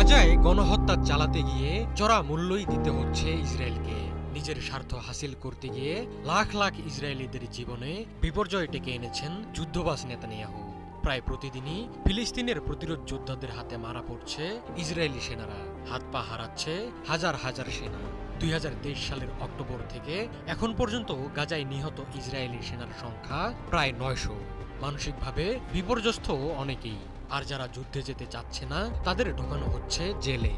গাজায় গণহত্যা চালাতে গিয়ে চড়া মূল্যই দিতে হচ্ছে ইসরায়েলকে। নিজের স্বার্থ হাসিল করতে গিয়ে লাখ লাখ ইসরায়েলিদের জীবনে বিপর্যয় ডেকে এনেছেন যুদ্ধবাজ নেতানিয়াহু। প্রায় প্রতিদিনই ফিলিস্তিনের প্রতিরোধ যোদ্ধাদের হাতে মারা পড়ছে ইসরায়েলি সেনারা, হাত পা হারাচ্ছে হাজার হাজার সেনা। ২০২৩ সালের অক্টোবর থেকে এখন পর্যন্ত গাজায় নিহত ইসরায়েলি সেনার সংখ্যা প্রায় ৯০০। মানসিকভাবে বিপর্যস্ত অনেকেই, আর যারা যুদ্ধে যেতে চাচ্ছে না তাদের ঢোকানো হচ্ছে জেলে।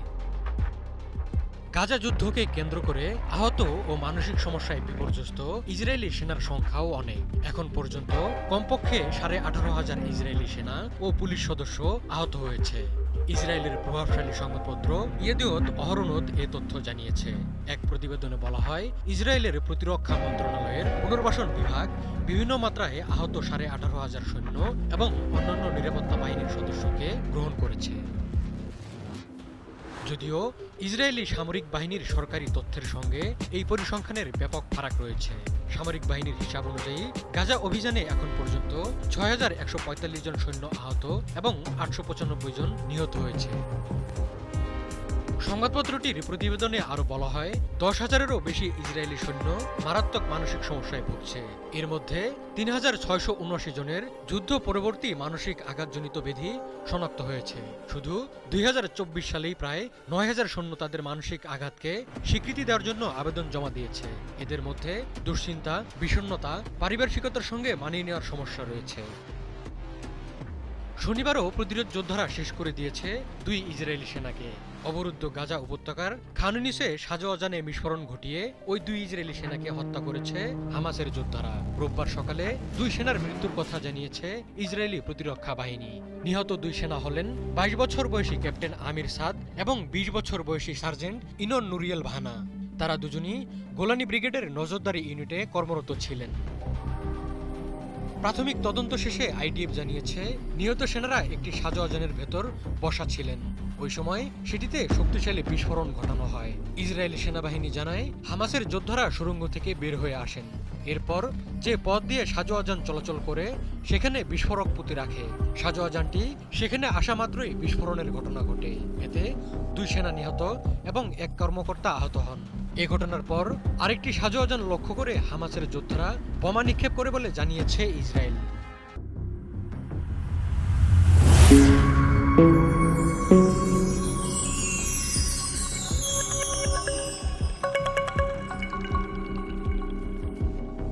গাজা যুদ্ধকে কেন্দ্র করে আহত ও মানসিক সমস্যায় বিপর্যস্ত ইসরায়েলি সেনার সংখ্যাও অনেক। এখন পর্যন্ত কমপক্ষে ১৮,৫০০ ইসরায়েলি সেনা ও পুলিশ সদস্য আহত হয়েছে। ইসরায়েলের প্রভাবশালী সংবাদপত্র ইয়েদিওত অহরনোত এ তথ্য জানিয়েছে। এক প্রতিবেদনে বলা হয়, ইসরায়েলের প্রতিরক্ষা মন্ত্রণালয়ের পুনর্বাসন বিভাগ বিভিন্ন মাত্রায় আহত ১৮,৫০০ সৈন্য এবং অন্যান্য নিরাপত্তা বাহিনীর সদস্যকে গ্রহণ করেছে। যদিও ইসরায়েলি সামরিক বাহিনীর সরকারি তথ্যের সঙ্গে এই পরিসংখ্যানের ব্যাপক ফারাক রয়েছে। সামরিক বাহিনীর হিসাব অনুযায়ী গাজা অভিযানে এখন পর্যন্ত ৬,১৪৫ জন সৈন্য আহত এবং ৮৯৫ জন নিহত হয়েছে। সংবাদপত্রটির প্রতিবেদনে আরও বলা হয়, ১০,০০০-এরও বেশি ইসরায়েলি সৈন্য মারাত্মক মানসিক সমস্যায় ভুগছে। এর মধ্যে ৩,৬৭৯ জনের যুদ্ধ পরবর্তী মানসিক আঘাতজনিত ব্যাধি শনাক্ত হয়েছে। শুধু ২০২৪ সালেই প্রায় ৯,০০০ সৈন্য তাদের মানসিক আঘাতকে স্বীকৃতি দেওয়ার জন্য আবেদন জমা দিয়েছে। এদের মধ্যে দুশ্চিন্তা, বিষণ্ণতা, পারিপার্শ্বিকতার সঙ্গে মানিয়ে নেওয়ার সমস্যা রয়েছে। শনিবারও প্রতিরোধ যোদ্ধারা শেষ করে দিয়েছে ২ ইসরায়েলি সেনাকে। অবরুদ্ধ গাজা উপত্যকার খান ইউনিসে সাজোয়াজানে বিস্ফোরণ ঘটিয়ে ওই ২ ইসরায়েলি সেনাকে হত্যা করেছে হামাসের যোদ্ধারা। রোববার সকালে ২ সেনার মৃত্যুর কথা জানিয়েছে ইসরায়েলি প্রতিরক্ষা বাহিনী। নিহত ২ সেনা হলেন ২২ বছর বয়সী ক্যাপ্টেন আমির সাদ এবং ২০ বছর বয়সী সার্জেন্ট ইনন নুরিয়েল ভানা। তারা দুজনই গোলানি ব্রিগেডের নজরদারি ইউনিটে কর্মরত ছিলেন। প্রাথমিক তদন্ত শেষে আইডিএফ জানিয়েছে, নিহত সেনারা একটি সাজোয়াজানের ভেতর বসা ছিলেন। ওই সময় সেটিতে শক্তিশালী বিস্ফোরণ ঘটানো হয়। ইসরায়েলি সেনাবাহিনী জানায়, হামাসের যোদ্ধারা সুড়ঙ্গ থেকে বের হয়ে আসেন। এরপর যে পথ দিয়ে সাজোয়াজান চলাচল করে সেখানে বিস্ফোরক পুঁতি রাখে। সাজোয়াজানটি সেখানে আসা মাত্রই বিস্ফোরণের ঘটনা ঘটে। এতে ২ সেনা নিহত এবং ১ কর্মকর্তা আহত হন। এ ঘটনার পর আরেকটি সাজোয়াজান লক্ষ্য করে হামাসের যোদ্ধারা বোমা নিক্ষেপ করে বলে জানিয়েছে ইসরায়েল।